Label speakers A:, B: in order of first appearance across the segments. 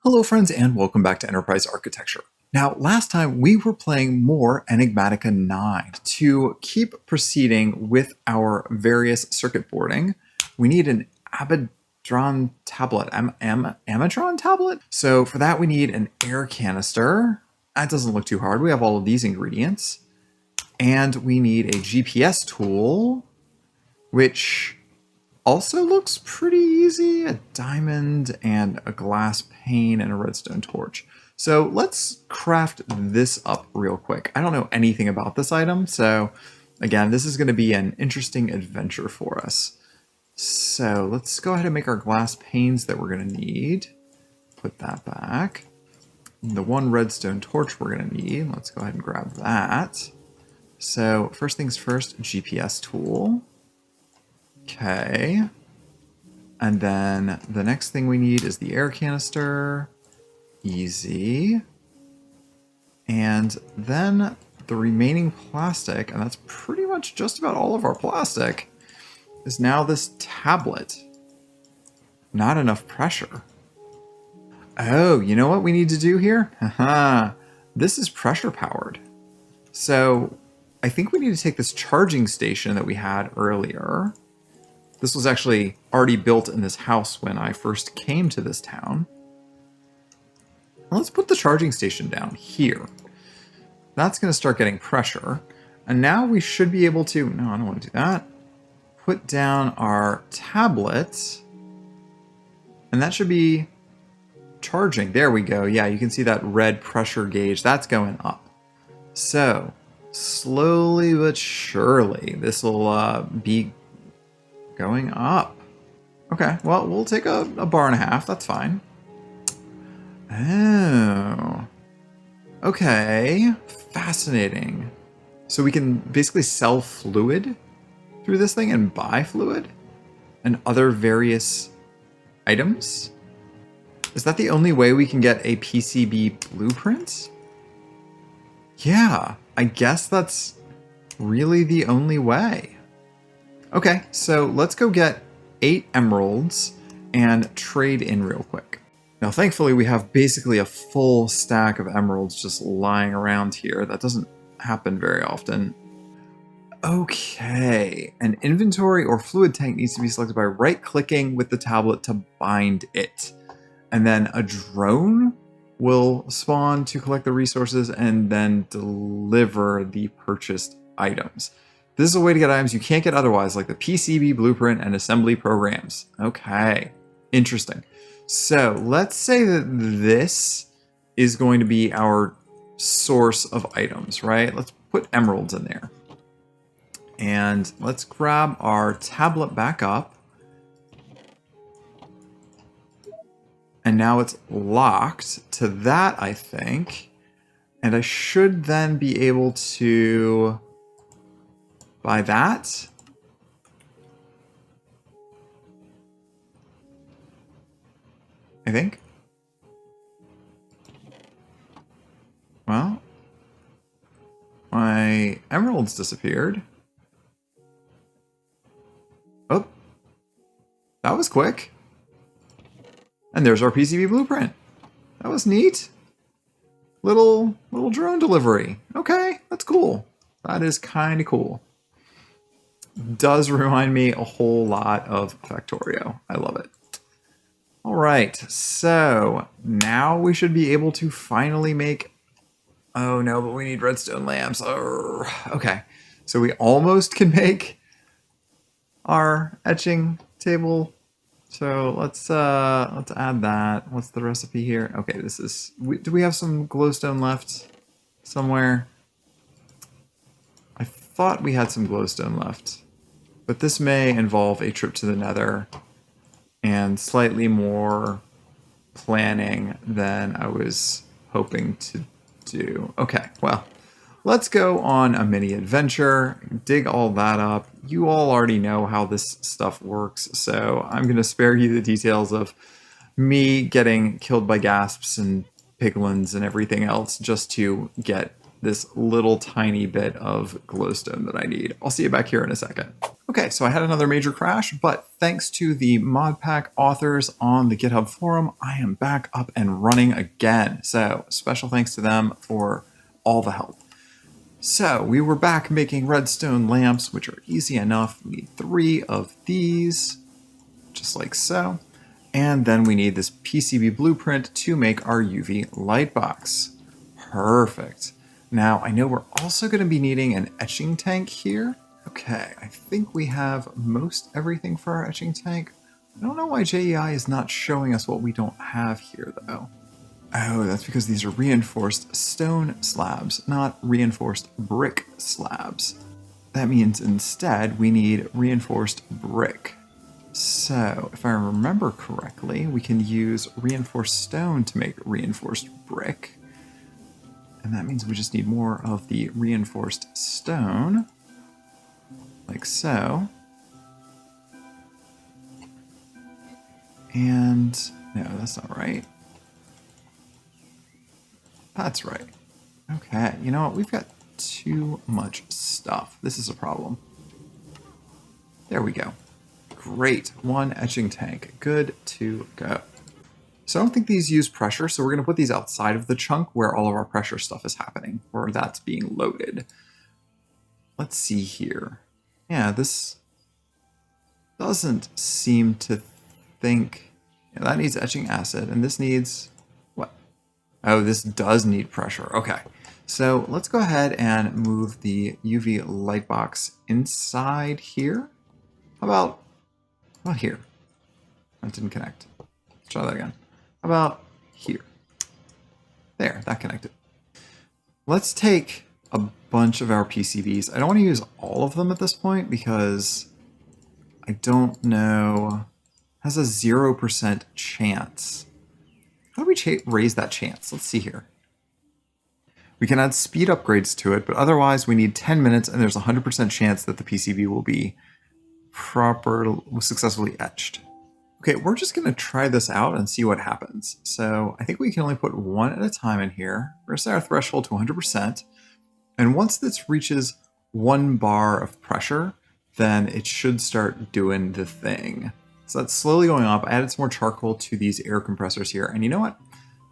A: Hello friends and welcome back to Enterprise Architecture. Now last time we were playing more Enigmatica 9. To keep proceeding with our various circuit boarding, we need an Amadron tablet. Amadron tablet? So for that we need an air canister. That doesn't look too hard. We have all of these ingredients. And we need a GPS tool, which also looks pretty easy. A diamond and a glass pane and a redstone torch. So let's craft this up real quick. I don't know anything about this item, so again, this is going to be an interesting adventure for us. So let's go ahead and make our glass panes that we're going to need. Put that back. The one redstone torch we're going to need. Let's go ahead and grab that. So first things first, GPS tool. Okay, and then the next thing we need is the air canister. Easy. And then the remaining plastic, and that's pretty much just about all of our plastic, is now this tablet. Not enough pressure. Oh, you know what we need to do here? Haha, this is pressure powered. So I think we need to take this charging station that we had earlier. This was actually already built in this house when I first came to this town. Let's put the charging station down here. That's going to start getting pressure. And now we should be able to, no, I don't want to do that. Put down our tablet. And that should be charging. There we go. Yeah, you can see that red pressure gauge. That's going up. So slowly but surely, this will be going up. Okay, well, we'll take a bar and a half. That's fine. Oh. Okay, fascinating. So we can basically sell fluid through this thing and buy fluid and other various items? Is that the only way we can get a PCB blueprint? Yeah, I guess that's really the only way. Okay, so let's go get 8 emeralds and trade in real quick. Now, thankfully, we have basically a full stack of emeralds just lying around here. That doesn't happen very often. Okay, an inventory or fluid tank needs to be selected by right-clicking with the tablet to bind it. And then a drone will spawn to collect the resources and then deliver the purchased items. This is a way to get items you can't get otherwise, like the PCB blueprint and assembly programs. Okay, interesting. So let's say that this is going to be our source of items, right? Let's put emeralds in there. And let's grab our tablet back up. And now it's locked to that, I think. And I should then be able to buy that. I think. Well, my emeralds disappeared. Oh, that was quick. And there's our PCB blueprint. That was neat. Little drone delivery. Okay, that's cool. That is kind of cool. Does remind me a whole lot of Factorio. I love it. All right, so now we should be able to finally make... Oh no, but we need redstone lamps. Oh, okay, so we almost can make our etching table. So let's add that. What's the recipe here? Okay, this is... do we have some glowstone left somewhere? I thought we had some glowstone left. But this may involve a trip to the Nether and slightly more planning than I was hoping to do. Okay, well, let's go on a mini adventure, dig all that up. You all already know how this stuff works, so I'm going to spare you the details of me getting killed by gasps and piglins and everything else just to get this little tiny bit of glowstone that I need. I'll see you back here in a second. Okay, so I had another major crash, but thanks to the mod pack authors on the GitHub forum, I am back up and running again. So special thanks to them for all the help. So we were back making redstone lamps, which are easy enough. We need 3 of these, just like so. And then we need this PCB blueprint to make our UV light box. Perfect. Now I know we're also going to be needing an etching tank here. Okay, I think we have most everything for our etching tank. I don't know why JEI is not showing us what we don't have here though. Oh, that's because these are reinforced stone slabs, not reinforced brick slabs. That means instead we need reinforced brick. So if I remember correctly, we can use reinforced stone to make reinforced brick. And that means we just need more of the reinforced stone. Like so. And no, that's not right. That's right. Okay, you know what? We've got too much stuff. This is a problem. There we go. Great. 1 etching tank. Good to go. So I don't think these use pressure, so we're going to put these outside of the chunk where all of our pressure stuff is happening, or that's being loaded. Let's see here. Yeah, this doesn't seem to think... Yeah, that needs etching acid, and this needs... what? Oh, this does need pressure. Okay, so let's go ahead and move the UV light box inside here. How about here? That didn't connect. Let's try that again. How about here? There, that connected. Let's take a bunch of our PCBs. I don't want to use all of them at this point because I don't know. It has a 0% chance. How do we raise that chance? Let's see here. We can add speed upgrades to it, but otherwise we need 10 minutes and there's a 100% chance that the PCB will be successfully etched. Okay, we're just going to try this out and see what happens. So I think we can only put 1 at a time in here. We're going to set our threshold to 100%. And once this reaches 1 bar of pressure, then it should start doing the thing. So that's slowly going up. I added some more charcoal to these air compressors here. And you know what?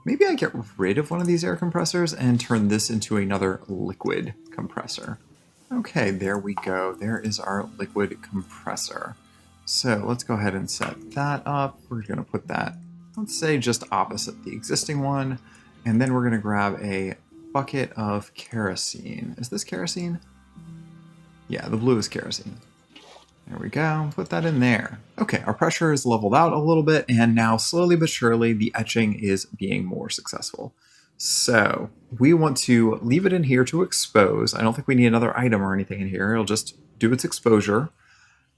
A: Maybe I get rid of one of these air compressors and turn this into another liquid compressor. Okay, there we go. There is our liquid compressor. So let's go ahead and set that up. We're going to put that, let's say, just opposite the existing one. And then we're going to grab a bucket of kerosene. Is this kerosene? Yeah, the blue is kerosene. There we go. Put that in there. Okay, our pressure is leveled out a little bit, and now slowly but surely the etching is being more successful. So we want to leave it in here to expose. I don't think we need another item or anything in here. It'll just do its exposure.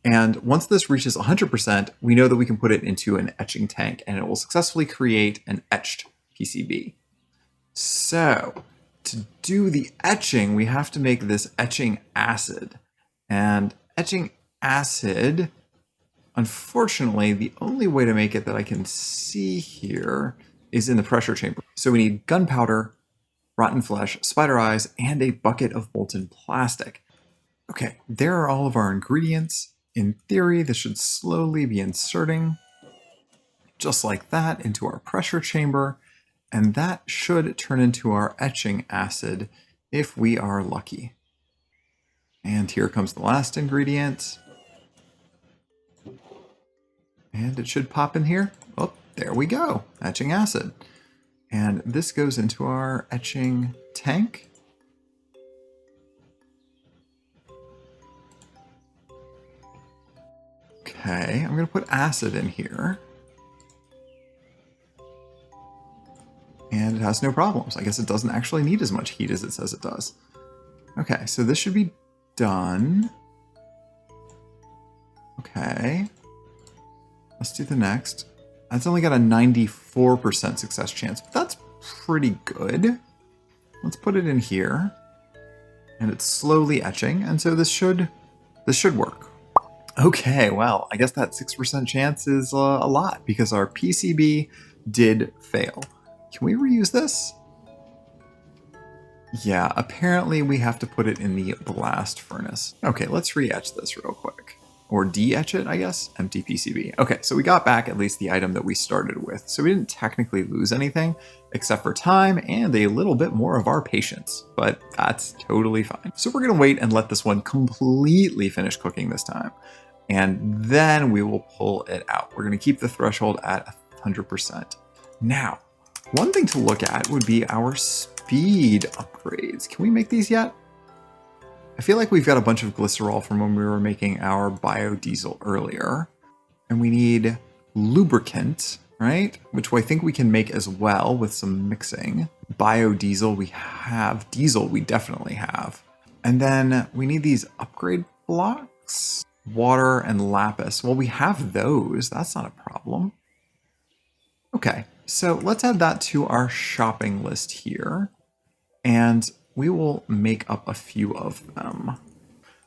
A: And once this reaches 100%, we know that we can put it into an etching tank and it will successfully create an etched PCB. So to do the etching, we have to make this etching acid. And etching acid, unfortunately, the only way to make it that I can see here is in the pressure chamber. So we need gunpowder, rotten flesh, spider eyes, and a bucket of molten plastic. Okay, there are all of our ingredients. In theory, this should slowly be inserting, just like that, into our pressure chamber, and that should turn into our etching acid if we are lucky. And here comes the last ingredient. And it should pop in here. Oh, there we go, etching acid. And this goes into our etching tank. Okay, I'm going to put acid in here. And it has no problems. I guess it doesn't actually need as much heat as it says it does. Okay, so this should be done. Okay. Let's do the next. That's only got a 94% success chance, but that's pretty good. Let's put it in here. And it's slowly etching, and so this should work. Okay, well, I guess that 6% chance is a lot because our PCB did fail. Can we reuse this? Yeah, apparently we have to put it in the blast furnace. Okay, let's re-etch this real quick. or de-etch it, I guess. Empty PCB. Okay, so we got back at least the item that we started with. So we didn't technically lose anything except for time and a little bit more of our patience, but that's totally fine. So we're gonna wait and let this one completely finish cooking this time. And then we will pull it out. We're gonna keep the threshold at 100%. Now, one thing to look at would be our speed upgrades. Can we make these yet? I feel like we've got a bunch of glycerol from when we were making our biodiesel earlier. And we need lubricant, right? Which I think we can make as well with some mixing. Biodiesel we have. Diesel we definitely have. And then we need these upgrade blocks. Water and lapis. Well, we have those. That's not a problem. Okay, so let's add that to our shopping list here. And we will make up a few of them.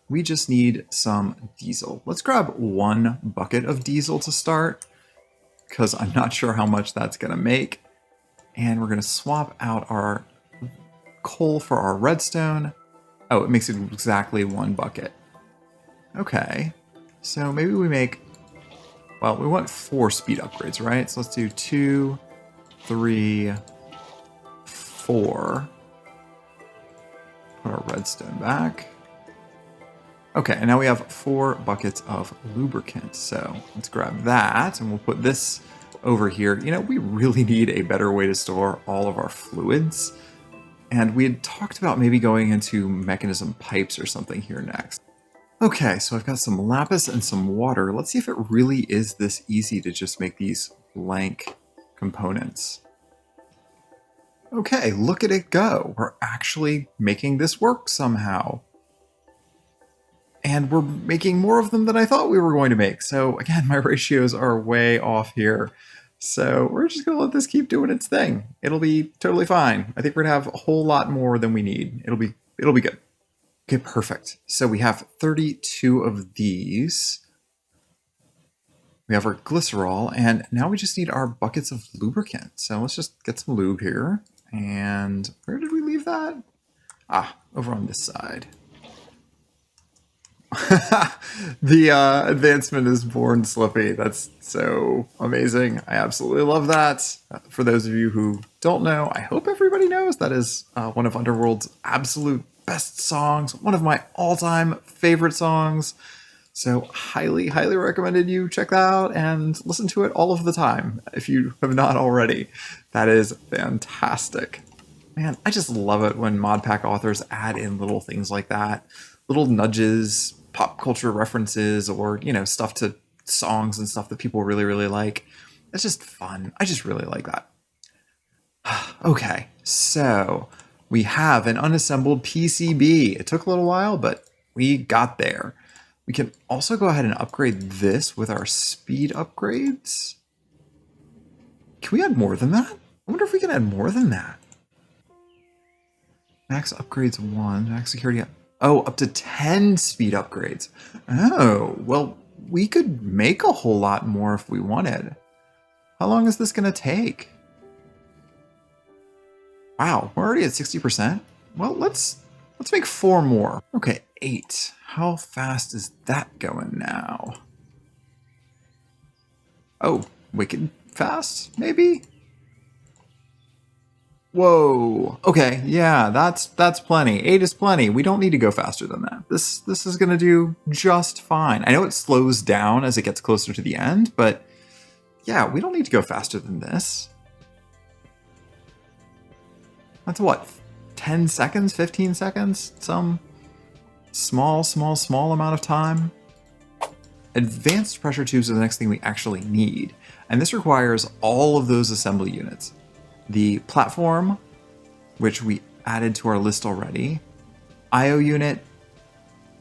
A: We just need some diesel. Let's grab 1 bucket of diesel to start, because I'm not sure how much that's gonna make. And we're gonna swap out our coal for our redstone. Oh, it makes it exactly 1 bucket. Okay, so maybe we make, well, we want 4 speed upgrades, right? So let's do 2, 3, 4. Put our redstone back. Okay, and now we have 4 buckets of lubricant. So let's grab that and we'll put this over here. You know, we really need a better way to store all of our fluids. And we had talked about maybe going into mechanism pipes or something here next. Okay, so I've got some lapis and some water. Let's see if it really is this easy to just make these blank components. Okay, look at it go. We're actually making this work somehow. And we're making more of them than I thought we were going to make. So again, my ratios are way off here. So we're just gonna let this keep doing its thing. It'll be totally fine. I think we're gonna have a whole lot more than we need. It'll be good. Okay, perfect. So we have 32 of these. We have our glycerol, and now we just need our buckets of lubricant. So let's just get some lube here. And where did we leave that? Ah, over on this side. The advancement is born slippy. That's so amazing. I absolutely love that. For those of you who don't know, I hope everybody knows that is one of Underworld's absolute best songs, one of my all-time favorite songs. So highly, highly recommended you check that out and listen to it all of the time if you have not already. That is fantastic. Man, I just love it when mod pack authors add in little things like that. Little nudges, pop culture references, or, you know, stuff to songs and stuff that people really, really like. It's just fun. I just really like that. Okay, so we have an unassembled PCB. It took a little while, but we got there. We can also go ahead and upgrade this with our speed upgrades. Can we add more than that? I wonder if we can add more than that. Max upgrades 1, max security. Oh, up to 10 speed upgrades. Oh, well, we could make a whole lot more if we wanted. How long is this going to take? Wow, we're already at 60%. Well, let's make 4 more. Okay, 8. How fast is that going now? Oh, wicked fast, maybe? Whoa. Okay, yeah, that's plenty. 8 is plenty. We don't need to go faster than that. This is gonna do just fine. I know it slows down as it gets closer to the end, but yeah, we don't need to go faster than this. That's what, 10 seconds, 15 seconds? Some small amount of time. Advanced pressure tubes are the next thing we actually need. And this requires all of those assembly units. The platform, which we added to our list already, IO unit,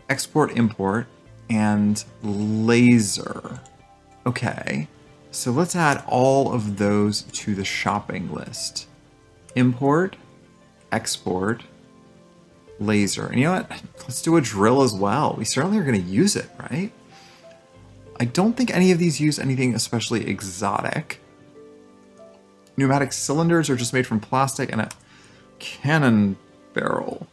A: export import, and laser. Okay, so let's add all of those to the shopping list. Import, export, laser. And you know what? Let's do a drill as well. We certainly are going to use it, right? I don't think any of these use anything especially exotic. Pneumatic cylinders are just made from plastic and a cannon barrel.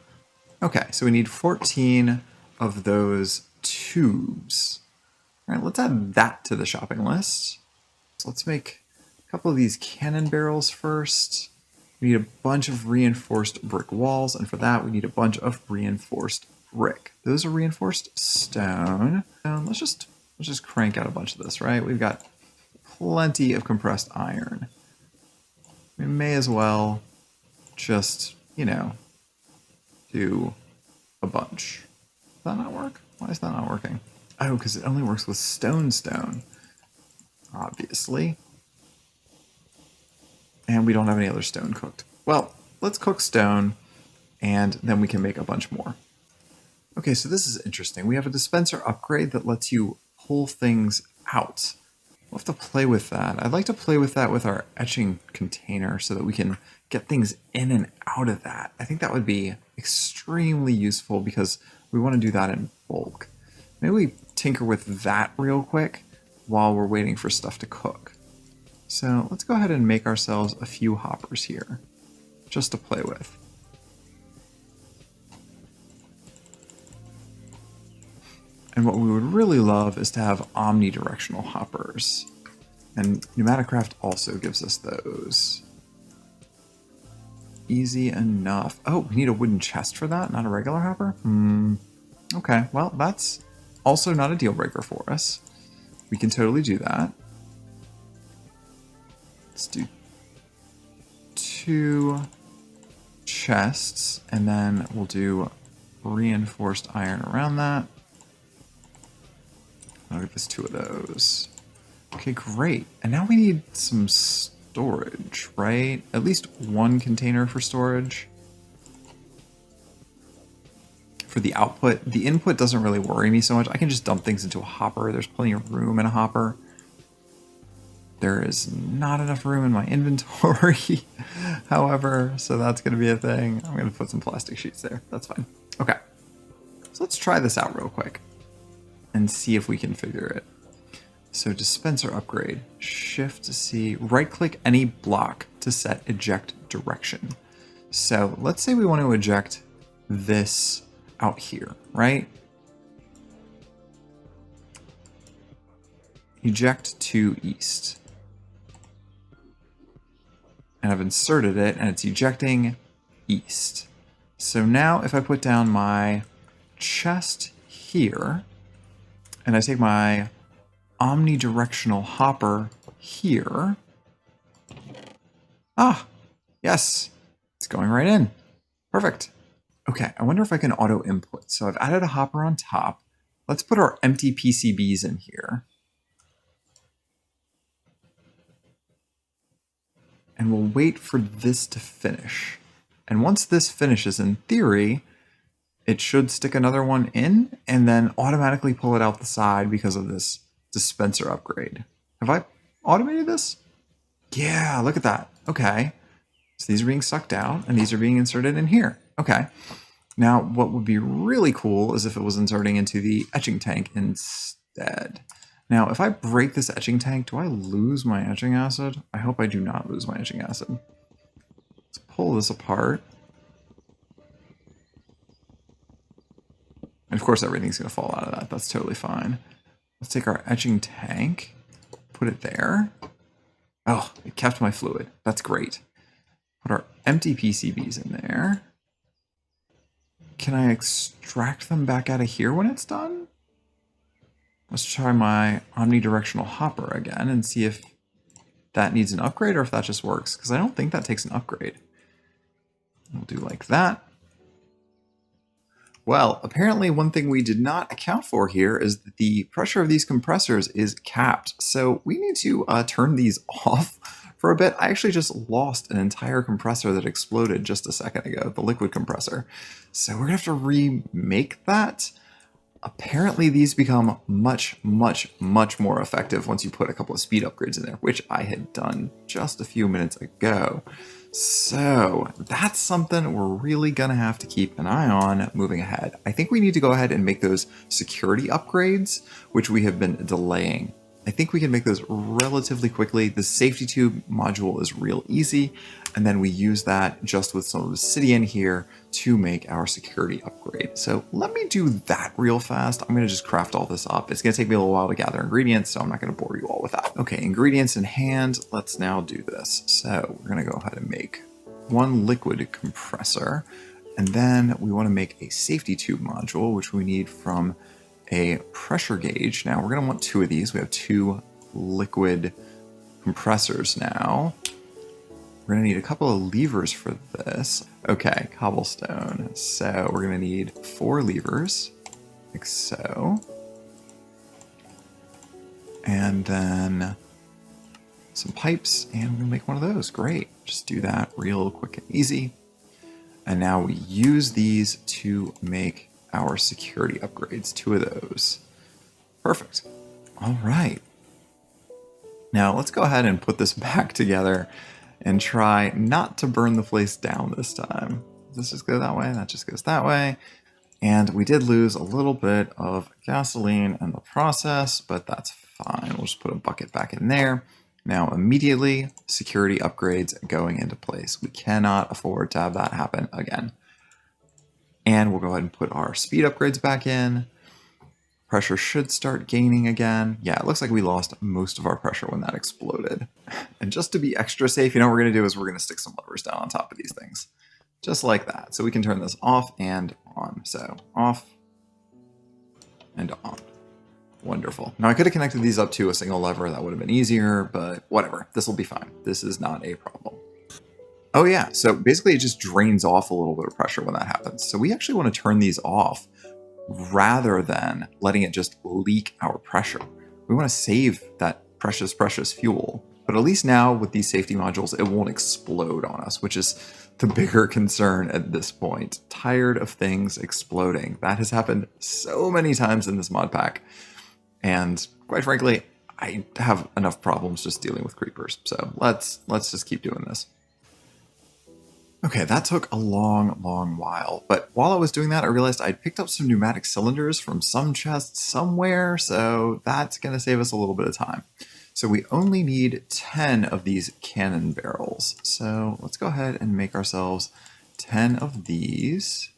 A: Okay, so we need 14 of those tubes. All right, let's add that to the shopping list. So let's make a couple of these cannon barrels first. We need a bunch of reinforced brick walls, and for that we need a bunch of reinforced brick. Those are reinforced stone. Let's just crank out a bunch of this, right? We've got plenty of compressed iron. We may as well just, you know, do a bunch. Does that not work? Why is that not working? Oh, because it only works with stone, obviously. And we don't have any other stone cooked. Well, let's cook stone, and then we can make a bunch more. Okay, so this is interesting. We have a dispenser upgrade that lets you pull things out. We'll have to play with that. I'd like to play with that with our etching container so that we can get things in and out of that. I think that would be extremely useful because we want to do that in bulk. Maybe we tinker with that real quick while we're waiting for stuff to cook. So let's go ahead and make ourselves a few hoppers here, just to play with. And what we would really love is to have omnidirectional hoppers. And PneumaticCraft also gives us those. Easy enough. Oh, we need a wooden chest for that, not a regular hopper? Okay, well, that's also not a deal breaker for us. We can totally do that. Let's do 2 chests, and then we'll do reinforced iron around that. I'll give us 2 of those. Okay, great. And now we need some storage, right? At least 1 container for storage. For the output, the input doesn't really worry me so much. I can just dump things into a hopper. There's plenty of room in a hopper. There is not enough room in my inventory, however, so that's going to be a thing. I'm going to put some plastic sheets there. That's fine. Okay, so let's try this out real quick and see if we can figure it. So dispenser upgrade, Shift C, right-click any block to set eject direction. So let's say we want to eject this out here, right? Eject to east. And I've inserted it, and it's ejecting east. So now if I put down my chest here, and I take my omnidirectional hopper here, yes, it's going right in. Perfect. Okay, I wonder if I can auto input. So I've added a hopper on top. Let's put our empty PCBs in here. And we'll wait for this to finish. And once this finishes, in theory, it should stick another one in and then automatically pull it out the side because of this dispenser upgrade. Have I automated this? Yeah, look at that. Okay. So these are being sucked out and these are being inserted in here. Okay. Now, what would be really cool is if it was inserting into the etching tank instead. Now, if I break this etching tank, do I lose my etching acid? I hope I do not lose my etching acid. Let's pull this apart. And of course, everything's going to fall out of that. That's totally fine. Let's take our etching tank, put it there. Oh, it kept my fluid. That's great. Put our empty PCBs in there. Can I extract them back out of here when it's done? Let's try my omnidirectional hopper again and see if that needs an upgrade or if that just works, because I don't think that takes an upgrade. We'll do like that. Well, apparently one thing we did not account for here is that the pressure of these compressors is capped. So we need to turn these off for a bit. I actually just lost an entire compressor that exploded just a second ago, the liquid compressor. So we're gonna have to remake that. Apparently these become much more effective once you put a couple of speed upgrades in there, which I had done just a few minutes ago. So that's something we're really gonna have to keep an eye on moving ahead. I think we need to go ahead and make those security upgrades, which we have been delaying. I think we can make those relatively quickly. The safety tube module is real easy, and then we use that just with some obsidian here to make our security upgrade. So let me do that real fast. I'm going to just craft all this up. It's going to take me a little while to gather ingredients, so I'm not going to bore you all with that. Okay, ingredients in hand. Let's now do this. So we're going to go ahead and make one liquid compressor, and then we want to make a safety tube module, which we need from a pressure gauge. Now we're going to want two of these. We have two liquid compressors now. We're going to need a couple of levers for this. Okay, cobblestone. So we're going to need 4 levers, like so. And then some pipes, and we're going to make one of those. Great. Just do that real quick and easy. And now we use these to make our security upgrades, 2 of those. Perfect. All right. Now let's go ahead and put this back together and try not to burn the place down this time. Does this just go that way? That just goes that way. And we did lose a little bit of gasoline in the process, but that's fine. We'll just put a bucket back in there. Now immediately, security upgrades going into place. We cannot afford to have that happen again. And we'll go ahead and put our speed upgrades back in. Pressure should start gaining again. Yeah, it looks like we lost most of our pressure when that exploded. And just to be extra safe, you know what we're going to do is we're going to stick some levers down on top of these things. Just like that. So we can turn this off and on. So off and on. Wonderful. Now I could have connected these up to a single lever. That would have been easier, but whatever. This will be fine. This is not a problem. Oh yeah, so basically it just drains off a little bit of pressure when that happens. So we actually want to turn these off rather than letting it just leak our pressure. We want to save that precious, precious fuel. But at least now with these safety modules, it won't explode on us, which is the bigger concern at this point. Tired of things exploding. That has happened so many times in this mod pack. And quite frankly, I have enough problems just dealing with creepers. So let's just keep doing this. Okay, that took a long, long while, but while I was doing that, I realized I'd picked up some pneumatic cylinders from some chest somewhere, so that's going to save us a little bit of time. So we only need 10 of these cannon barrels. So let's go ahead and make ourselves 10 of these,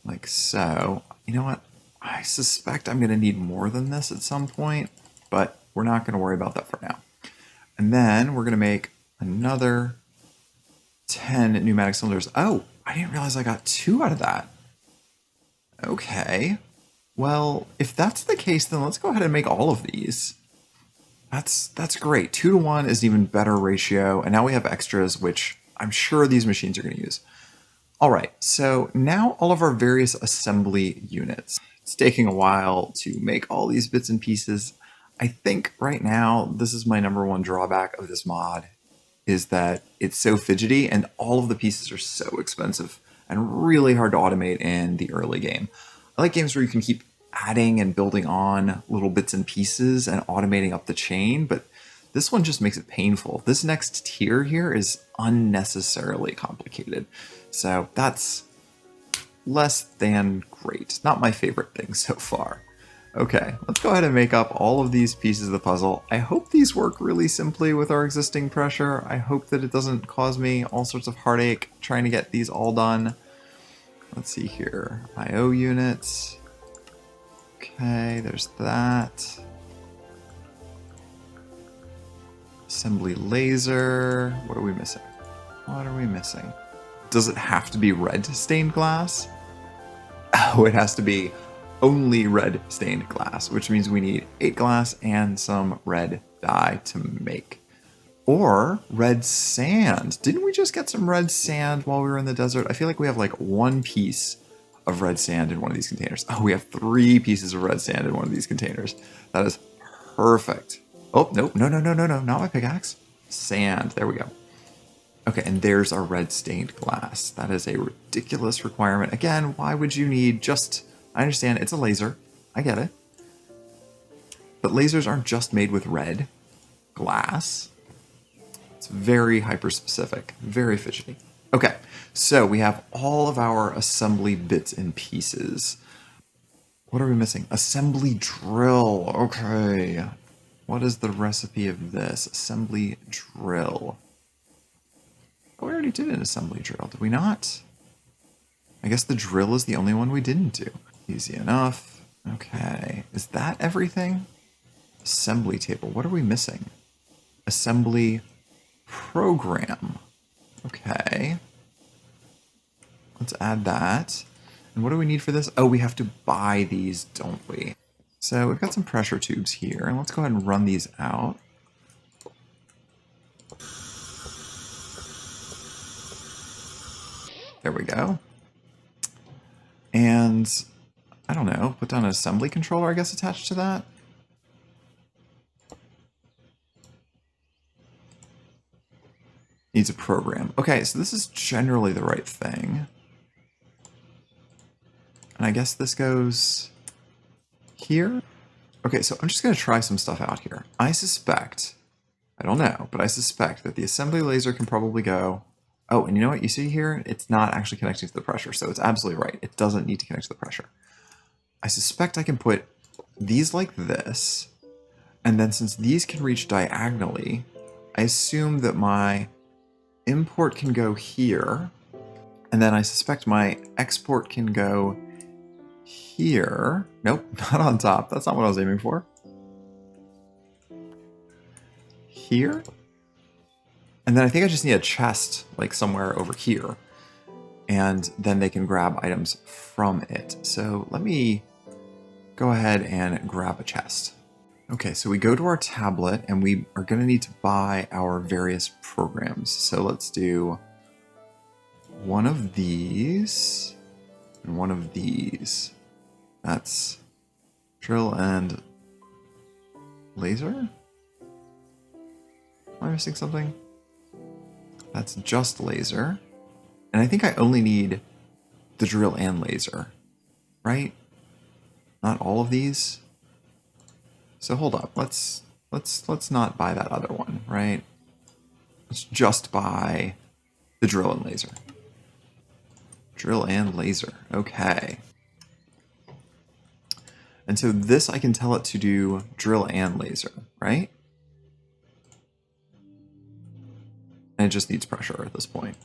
A: like so. You know what? I suspect I'm going to need more than this at some point, but we're not going to worry about that for now. And then we're going to make another 10 pneumatic cylinders. Oh, I didn't realize I got 2 out of that. Okay. Well, if that's the case, then let's go ahead and make all of these. That's great. 2 to 1 is an even better ratio. And now we have extras, which I'm sure these machines are going to use. All right. So now all of our various assembly units. It's taking a while to make all these bits and pieces. I think right now, this is my #1 drawback of this mod, is that it's so fidgety and all of the pieces are so expensive and really hard to automate in the early game. I like games where you can keep adding and building on little bits and pieces and automating up the chain, but this one just makes it painful. This next tier here is unnecessarily complicated. So that's less than great. Not my favorite thing so far. Okay, let's go ahead and make up all of these pieces of the puzzle. I hope these work really simply with our existing pressure. I hope that it doesn't cause me all sorts of heartache trying to get these all done. Let's see here. I/O units. Okay, there's that. Assembly laser. What are we missing? What are we missing? Does it have to be red stained glass? Oh, it has to be only red stained glass, which means we need 8 glass and some red dye to make. Or red sand. Didn't we just get some red sand while we were in the desert? I feel like we have like 1 piece of red sand in one of these containers. Oh, we have 3 pieces of red sand in one of these containers. That is perfect. Oh, nope, no, not my pickaxe. Sand, there we go. Okay, and there's our red stained glass. That is a ridiculous requirement. Again, why would you need just... I understand it's a laser. I get it. But lasers aren't just made with red glass. It's very hyper-specific, very fidgety. Okay, so we have all of our assembly bits and pieces. What are we missing? Assembly drill. Okay. What is the recipe of this? Assembly drill. Oh, we already did an assembly drill, did we not? I guess the drill is the only one we didn't do. Easy enough. Okay, is that everything? Assembly table, what are we missing? Assembly program. Okay. Let's add that. And what do we need for this? Oh, we have to buy these, don't we? So we've got some pressure tubes here, and let's go ahead and run these out. There we go. And I don't know, put down an assembly controller, I guess, attached to that. Needs a program. Okay, so this is generally the right thing. And I guess this goes here. Okay, so I'm just going to try some stuff out here. I suspect, I don't know, but I suspect that the assembly laser can probably go. Oh, and you know what you see here? It's not actually connecting to the pressure, so it's absolutely right. It doesn't need to connect to the pressure. I suspect I can put these like this, and then since these can reach diagonally, I assume that my import can go here, and then I suspect my export can go here. Nope, not on top. That's not what I was aiming for. Here? And then I think I just need a chest, like somewhere over here. And then they can grab items from it. So let me go ahead and grab a chest. Okay, so we go to our tablet and we are going to need to buy our various programs. So let's do one of these and one of these. That's drill and laser? Am I missing something? That's just laser. And I think I only need the drill and laser, right? Not all of these. So hold up, let's not buy that other one, right? Let's just buy the drill and laser. Drill and laser, okay. And so this I can tell it to do drill and laser, right? And it just needs pressure at this point.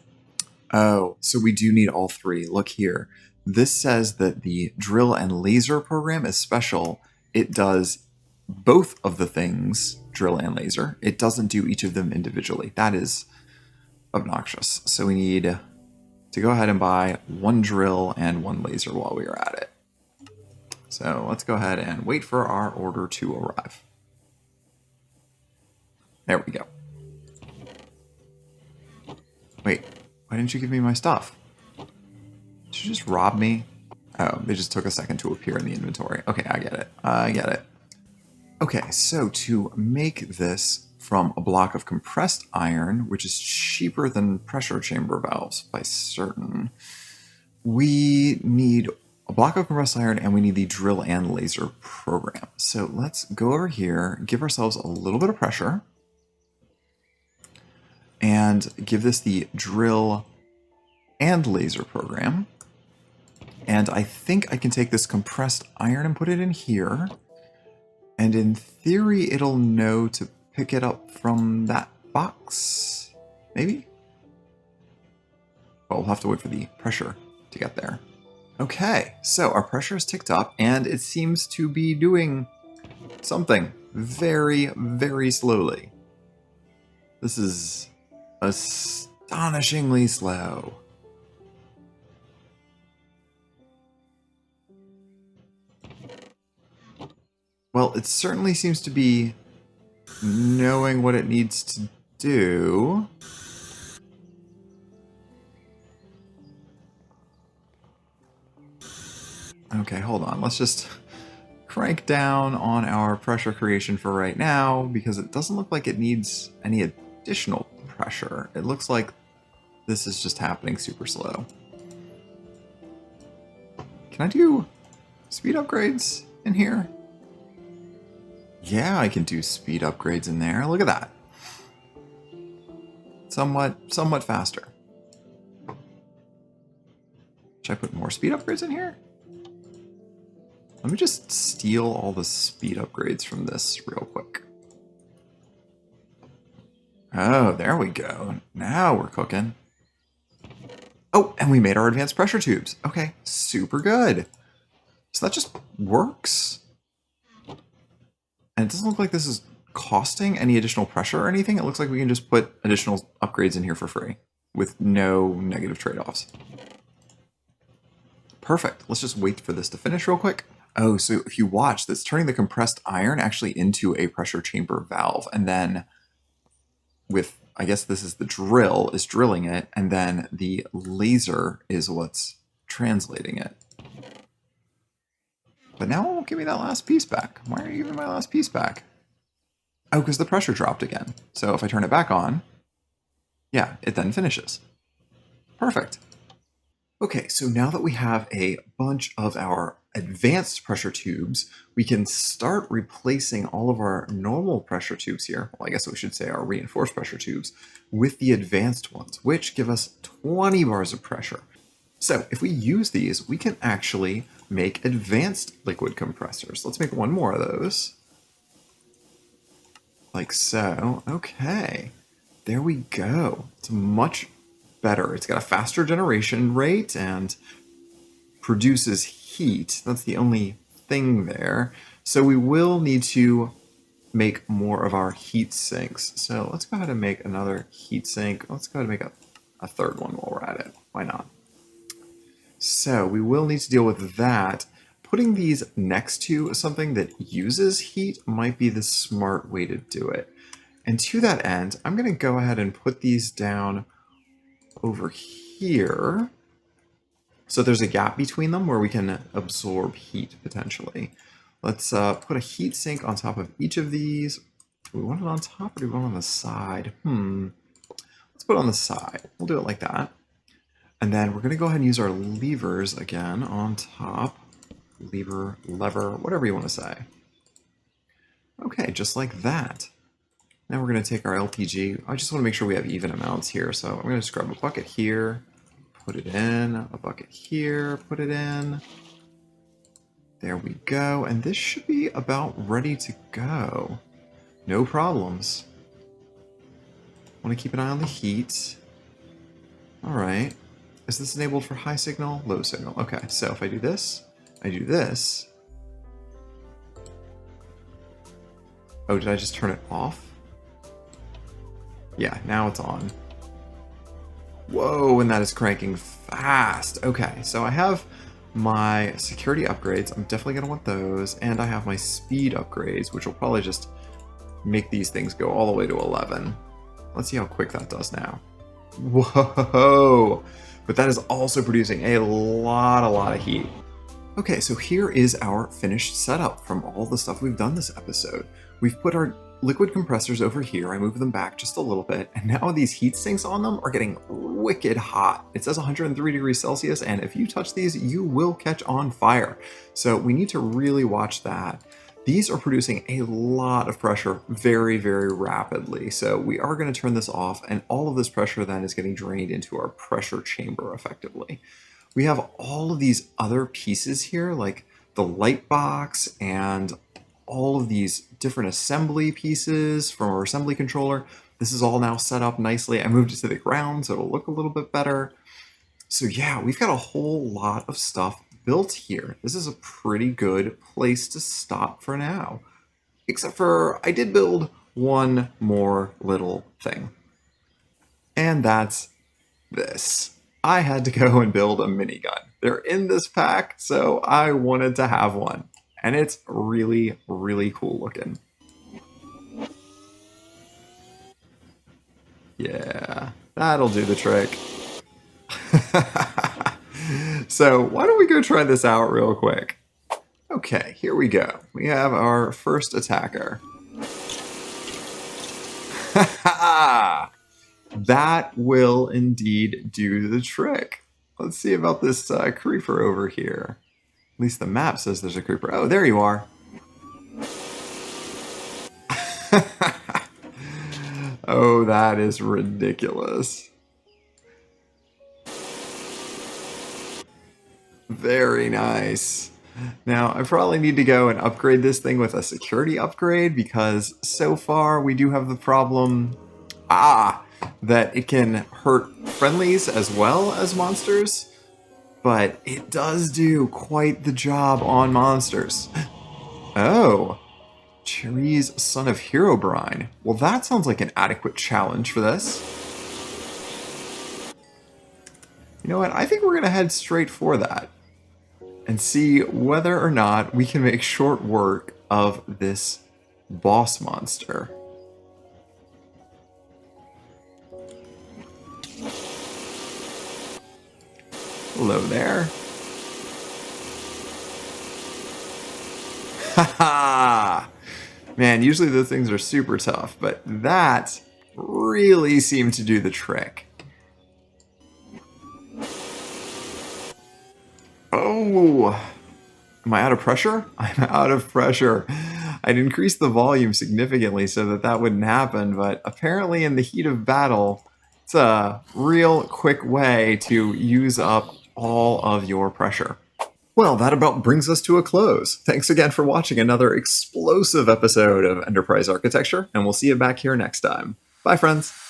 A: Oh, so we do need all three. Look here. This says that the drill and laser program is special. It does both of the things, drill and laser. It doesn't do each of them individually. That is obnoxious. So we need to go ahead and buy one drill and one laser while we are at it. So let's go ahead and wait for our order to arrive. There we go. Wait, why didn't you give me my stuff? Did you just rob me? Oh, they just took a second to appear in the inventory. Okay, I get it. I get it. Okay, so to make this from a block of compressed iron, which is cheaper than pressure chamber valves by certain, we need a block of compressed iron and we need the drill and laser program. So let's go over here, give ourselves a little bit of pressure, and give this the drill and laser program. And I think I can take this compressed iron and put it in here. And in theory, it'll know to pick it up from that box, maybe? But we'll have to wait for the pressure to get there. Okay, so our pressure is ticked up and it seems to be doing something very, very slowly. This is astonishingly slow. Well, it certainly seems to be knowing what it needs to do. Okay, hold on. Let's just crank down on our pressure creation for right now because it doesn't look like it needs any additional pressure. It looks like this is just happening super slow. Can I do speed upgrades in here? Yeah, I can do speed upgrades in there. Look at that. Somewhat faster. Should I put more speed upgrades in here? Let me just steal all the speed upgrades from this real quick. Oh, there we go. Now we're cooking. Oh, and we made our advanced pressure tubes. Okay, super good. So that just works. And it doesn't look like this is costing any additional pressure or anything. It looks like we can just put additional upgrades in here for free with no negative trade-offs. Perfect. Let's just wait for this to finish real quick. Oh, so if you watch, that's turning the compressed iron actually into a pressure chamber valve. And then with, I guess this is the drill, is drilling it, and then the laser is what's translating it. But now it won't give me that last piece back. Why are you giving my last piece back? Oh, because the pressure dropped again. So if I turn it back on, yeah, it then finishes. Perfect. Okay, so now that we have a bunch of our advanced pressure tubes, we can start replacing all of our normal pressure tubes here, well, I guess we should say our reinforced pressure tubes, with the advanced ones, which give us 20 bars of pressure. So if we use these, we can actually make advanced liquid compressors. Let's make one more of those. Like so. Okay, there we go. It's much better. It's got a faster generation rate and produces heat. That's the only thing there. So we will need to make more of our heat sinks. So let's go ahead and make another heat sink. Let's go ahead and make a third one while we're at it. Why not? So we will need to deal with that. Putting these next to something that uses heat might be the smart way to do it. And to that end, I'm going to go ahead and put these down over here. So there's a gap between them where we can absorb heat potentially. Let's put a heat sink on top of each of these. Do we want it on top or do we want it on the side? Let's put it on the side. We'll do it like that. And then we're going to go ahead and use our levers again on top. Lever, whatever you want to say. Okay, just like that. Now we're going to take our LPG. I just want to make sure we have even amounts here. So I'm going to just grab a bucket here, put it in, a bucket here, put it in. There we go. And this should be about ready to go. No problems. Want to keep an eye on the heat. All right. Is this enabled for high signal? Low signal. Okay, so if I do this, I do this. Oh, did I just turn it off? Yeah, now it's on. Whoa, and that is cranking fast. Okay, so I have my security upgrades. I'm definitely going to want those. And I have my speed upgrades, which will probably just make these things go all the way to 11. Let's see how quick that does now. Whoa! But that is also producing a lot of heat. Okay, so here is our finished setup from all the stuff we've done this episode. We've put our liquid compressors over here. I moved them back just a little bit, and now these heat sinks on them are getting wicked hot. It says 103 degrees Celsius, and if you touch these, you will catch on fire. So we need to really watch that. These are producing a lot of pressure very rapidly. So we are going to turn this off, and all of this pressure then is getting drained into our pressure chamber effectively. We have all of these other pieces here, like the light box and all of these different assembly pieces from our assembly controller. This is all now set up nicely. I moved it to the ground so it'll look a little bit better. So yeah, we've got a whole lot of stuff built here. This is a pretty good place to stop for now. Except for I did build one more little thing. And that's this. I had to go and build a minigun. They're in this pack, so I wanted to have one. And it's really cool looking. Yeah, that'll do the trick. So why don't we go try this out real quick? Okay, here we go. We have our first attacker. That will indeed do the trick. Let's see about this creeper over here. At least the map says there's a creeper. Oh, there you are. Oh, that is ridiculous. Very nice. Now, I probably need to go and upgrade this thing with a security upgrade because so far we do have the problem that it can hurt friendlies as well as monsters, but it does do quite the job on monsters. Oh, Cherie's Son of Herobrine. Well, that sounds like an adequate challenge for this. You know what? I think we're going to head straight for that and see whether or not we can make short work of this boss monster. Hello there. Haha! Man, usually those things are super tough, but that really seemed to do the trick. Oh! Am I out of pressure? I'm out of pressure. I'd increased the volume significantly so that that wouldn't happen, but apparently in the heat of battle, it's a real quick way to use up all of your pressure. Well, that about brings us to a close. Thanks again for watching another explosive episode of Enterprise Architecture, and we'll see you back here next time. Bye, friends.